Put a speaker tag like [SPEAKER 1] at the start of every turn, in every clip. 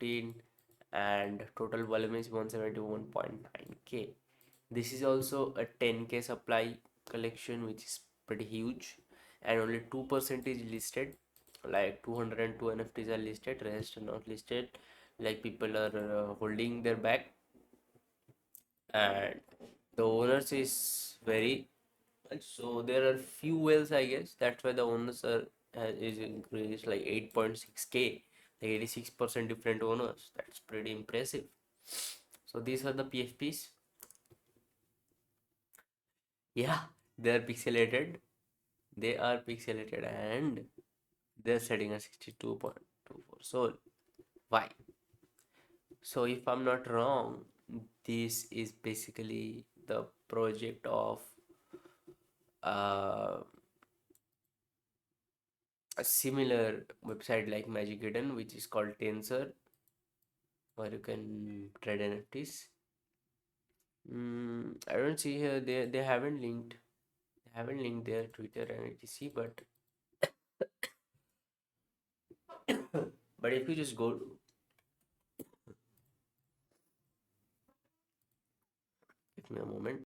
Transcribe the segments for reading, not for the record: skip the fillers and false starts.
[SPEAKER 1] 15, and total volume is 171.9k. This is also a 10k supply collection, which is pretty huge, and only 2% is listed. Like 202 NFTs are listed, rest are not listed. Like people are holding their bag, and the owners is very, so there are few whales, I guess. That's why the owners are is increased like 8.6k, like 86% different owners. That's pretty impressive. So these are the PFPs. Yeah, they are pixelated. They are pixelated and they're setting a 62.24 soul. Why? So if I'm not wrong, this is basically the project of uh, a similar website like MagicDen, which is called Tensor, where you can trade NFTs. I don't see here, they haven't linked, their Twitter and etc. But if you just go, give me a moment.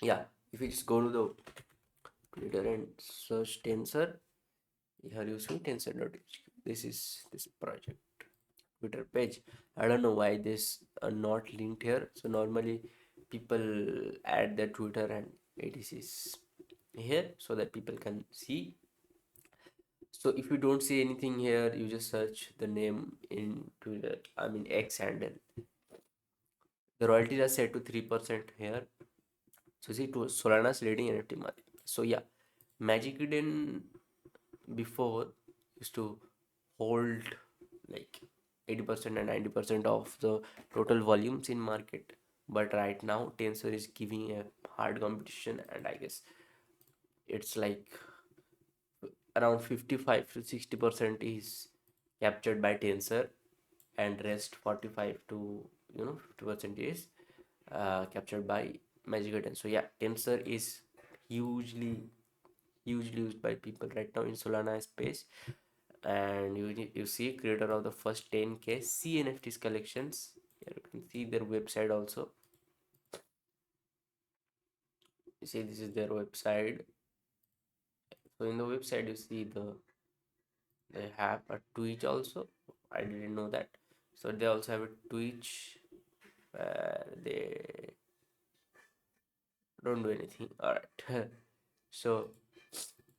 [SPEAKER 1] Yeah, if you just go to the Twitter and search Tensor, here you see Tensor.hq. This project Twitter page. I don't know why this are not linked here. So normally people add their Twitter and ATCs here so that people can see. So if you don't see anything here, you just search the name in Twitter, I mean X handle. The royalties are set to 3% here. So see, to Solana's leading NFT market. So yeah, MagicDen before used to hold like 80% and 90% of the total volumes in market, but right now Tensor is giving a hard competition, and I guess it's like around 55 to 60% is captured by Tensor, and rest 45 to 50% is captured by MagicDen. So yeah, Tensor is hugely used by people right now in Solana space. And you see creator of the first 10k CNFTs collections. Here you can see their website also. You see, this is their website. So in the website you see they have a Twitch also. I didn't know that. So they also have a Twitch where they don't do anything. All right. So